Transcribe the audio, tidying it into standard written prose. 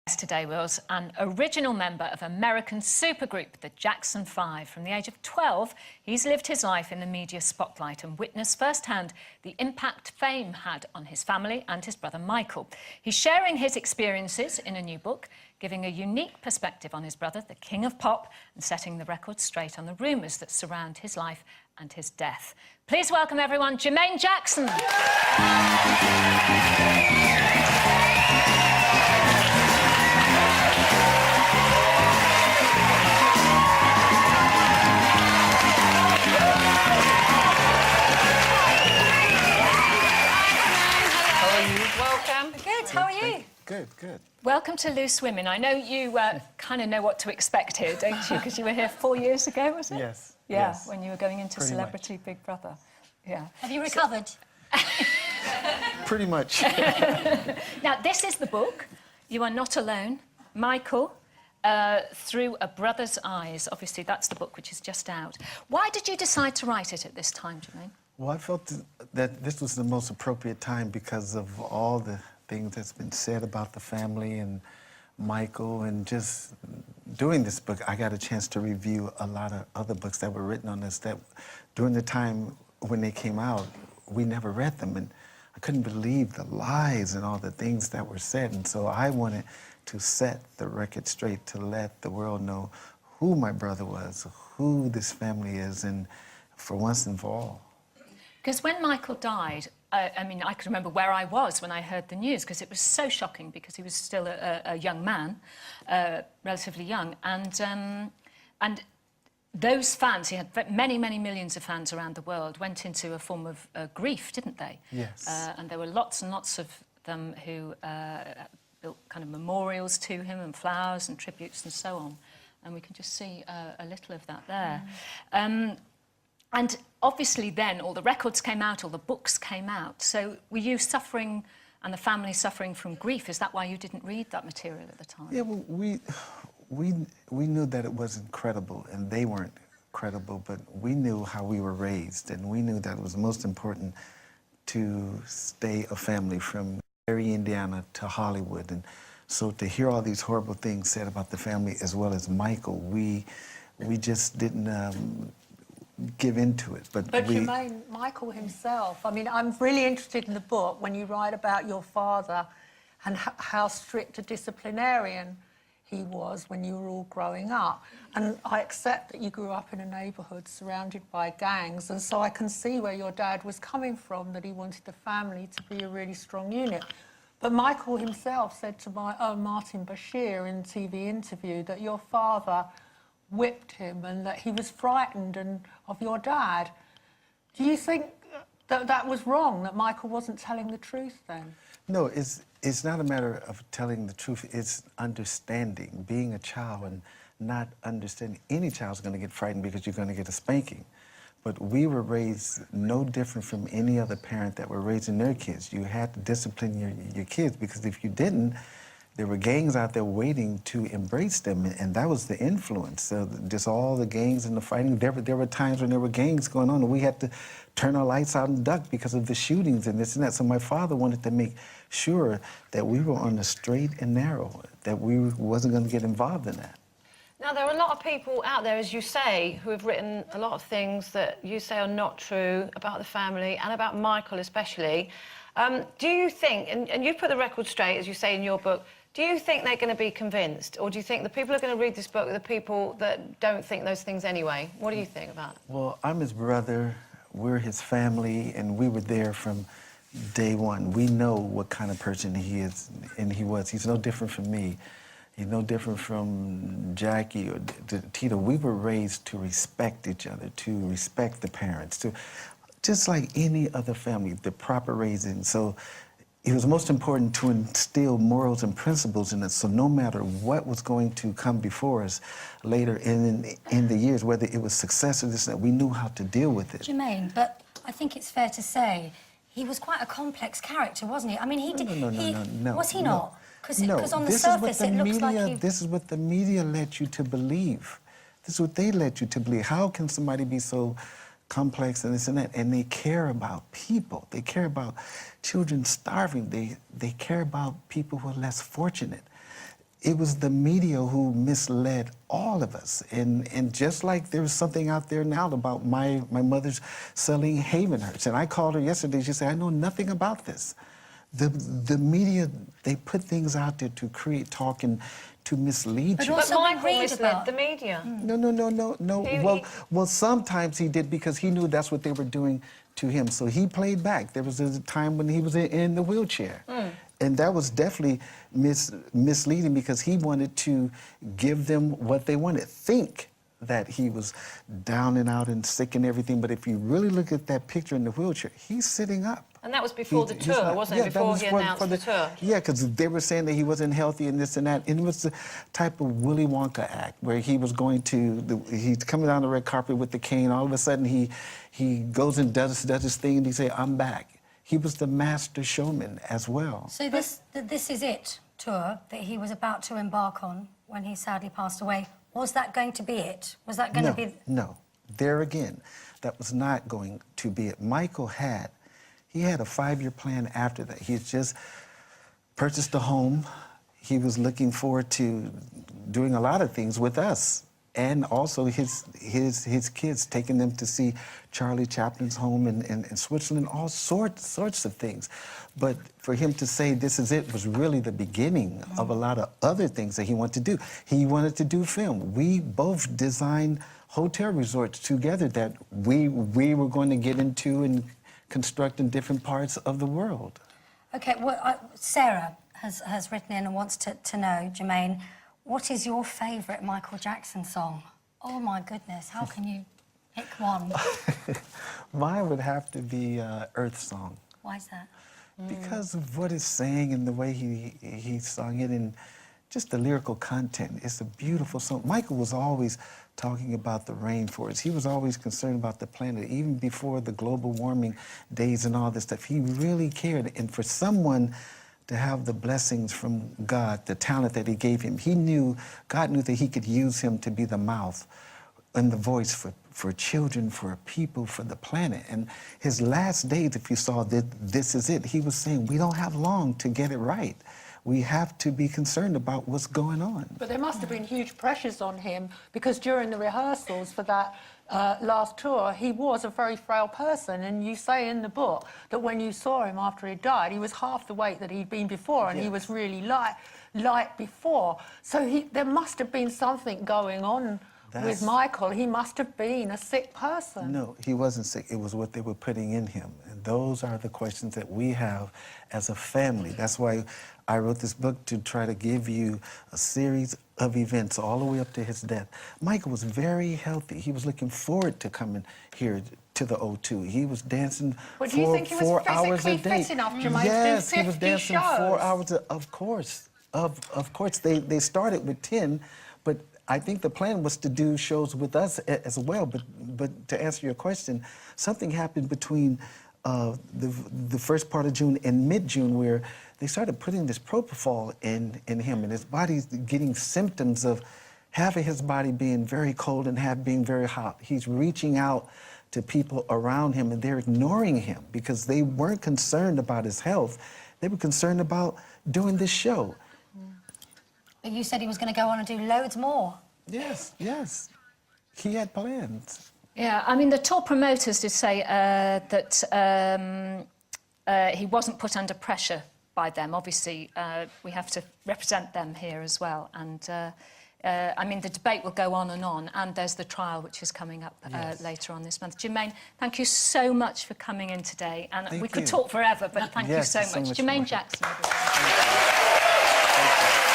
Today was an original member of American supergroup, the Jackson 5. From the age of 12, he's lived his life in the media spotlight and witnessed firsthand the impact fame had on his family and his brother Michael. He's sharing his experiences in a new book, giving a unique perspective on his brother, the king of pop, and setting the record straight on the rumours that surround his life and his death. Please welcome everyone, Jermaine Jackson. How are you? Good, good. Welcome to Loose Women. I know you kind of know what to expect here, don't you? Because you were here 4 years ago, was it? Yes. Yeah, yes. when you were going into Pretty Celebrity much. Big Brother. Yeah. Have you recovered? Pretty much. Now, this is the book. You are not alone. Michael, Through a Brother's Eyes. Obviously, that's the book which is just out. Why did you decide to write it at this time, Jermaine? Well, I felt that this was the most appropriate time because of all the things that's been said about the family and Michael, and just doing this book, I got a chance to review a lot of other books that were written on this that during the time when they came out, we never read them, and I couldn't believe the lies and all the things that were said, and so I wanted to set the record straight to let the world know who my brother was, who this family is, and for once and for all. Because when Michael died, I mean, I could remember where I was when I heard the news, because it was so shocking, because he was still a young man, relatively young, and those fans, he had many, many millions of fans around the world, went into a form of grief, didn't they? Yes. And there were lots and lots of them who built kind of memorials to him and flowers and tributes and so on, and we can just see a little of that there. And obviously then all the records came out, all the books came out. So were you suffering and the family suffering from grief? Is that why you didn't read that material at the time? Yeah, well, we knew that it wasn't credible, and they weren't credible, but we knew how we were raised, and we knew that it was most important to stay a family from Gary, Indiana to Hollywood. And so to hear all these horrible things said about the family as well as Michael, we just didn't give into it. But Jermaine, Michael himself, I mean, I'm really interested in the book when you write about your father and how strict a disciplinarian he was when you were all growing up. And I accept that you grew up in a neighbourhood surrounded by gangs, and so I can see where your dad was coming from, that he wanted the family to be a really strong unit. But Michael himself said to Martin Bashir in a TV interview that your father whipped him and that he was frightened of your dad. Do you think that that was wrong, that Michael wasn't telling the truth then? No, it's not a matter of telling the truth. It's understanding, being a child and not understanding. Any child's going to get frightened because you're going to get a spanking. But we were raised no different from any other parent that were raising their kids. You had to discipline your kids, because if you didn't, there were gangs out there waiting to embrace them, and that was the influence. So just all the gangs and the fighting. There were times when there were gangs going on, and we had to turn our lights out and duck because of the shootings and this and that. So my father wanted to make sure that we were on the straight and narrow, that we wasn't going to get involved in that. Now, there are a lot of people out there, as you say, who have written a lot of things that you say are not true about the family and about Michael especially. Do you think, and you put the record straight, as you say in your book, do you think they're going to be convinced, or do you think the people who are going to read this book are the people that don't think those things anyway? What do you think about it? Well, I'm his brother, we're his family, and we were there from day one. We know what kind of person he is, and he was. He's no different from me. He's no different from Jackie or Tito. We were raised to respect each other, to respect the parents, just like any other family, the proper raising. So it was most important to instill morals and principles in us, so no matter what was going to come before us later in the years, whether it was success or this, that we knew how to deal with it. Jermaine, but I think it's fair to say he was quite a complex character, wasn't he? I mean, he did. No. Was he not? Because on the this surface it looks like he... This is what the media led you to believe. This is what they led you to believe. How can somebody be so complex and this and that? And they care about people. They care about children starving. They care about people who are less fortunate. it was the media who misled all of us. And just like there's something out there now about my mother's selling Havenhurst. And I called her yesterday, she said, I know nothing about this. The media, they put things out there to create talk and to mislead you. But Michael misled the media. No. Well, sometimes he did because he knew that's what they were doing to him. So he played back. There was a time when he was in the wheelchair. And that was definitely misleading because he wanted to give them what they wanted. Think that he was down and out and sick and everything, but if you really look at that picture in the wheelchair, he's sitting up. And that was before the tour, wasn't it? Before he announced the tour. Yeah, because they were saying that he wasn't healthy and this and that. And it was the type of Willy Wonka act where he was going to, he's coming down the red carpet with the cane. All of a sudden, he goes and does his thing and he say, I'm back. He was the master showman as well. So this Is It tour that he was about to embark on when he sadly passed away, was that going to be it? Was that going to be... No. There again, that was not going to be it. Michael had a 5-year plan after that. He had just purchased a home. He was looking forward to doing a lot of things with us. And also his kids, taking them to see Charlie Chaplin's home in Switzerland, all sorts of things. But for him to say this is it was really the beginning of a lot of other things that he wanted to do. He wanted to do film. We both designed hotel resorts together that we were going to get into and construct in different parts of the world. OK, well, Sarah has written in and wants to know, Jermaine, what is your favourite Michael Jackson song? Oh, my goodness, how can you pick one? Mine would have to be Earth Song. Why is that? Because of what it's saying and the way he sung it and just the lyrical content. It's a beautiful song. Michael was always talking about the rainforest. He was always concerned about the planet, even before the global warming days and all this stuff. He really cared. And for someone to have the blessings from God, the talent that he gave him, God knew that he could use him to be the mouth and the voice for children, for people, for the planet. And his last days, if you saw that This Is It, he was saying, we don't have long to get it right. We have to be concerned about what's going on. But there must have been huge pressures on him because during the rehearsals for that last tour, he was a very frail person. And you say in the book that when you saw him after he died, he was half the weight that he'd been before, and he was really light before. So there must have been something going on with Michael. He must have been a sick person. No, he wasn't sick. It was what they were putting in him. And those are the questions that we have as a family. That's why I wrote this book, to try to give you a series of events all the way up to his death. Michael was very healthy. He was looking forward to coming here to the O2. He was dancing Well, do you think he was 4 hours a physically day. fit enough, Jermaine, Yes, to do he was 50 dancing shows? 4 hours. Of course. Of course. They started with 10, but I think the plan was to do shows with us as well. But to answer your question, something happened between the first part of June and mid-June where they started putting this propofol in him, and his body's getting symptoms of half of his body being very cold and half being very hot. He's reaching out to people around him, and they're ignoring him because they weren't concerned about his health. They were concerned about doing this show. But you said he was going to go on and do loads more. Yes. He had plans. Yeah, I mean, the tour promoters did say that he wasn't put under pressure by them. Obviously, we have to represent them here as well. And, I mean, the debate will go on, and there's the trial, which is coming up later on this month. Jermaine, thank you so much for coming in today. And we could talk forever, but thank you so much. Jermaine Jackson, everybody. Thank you.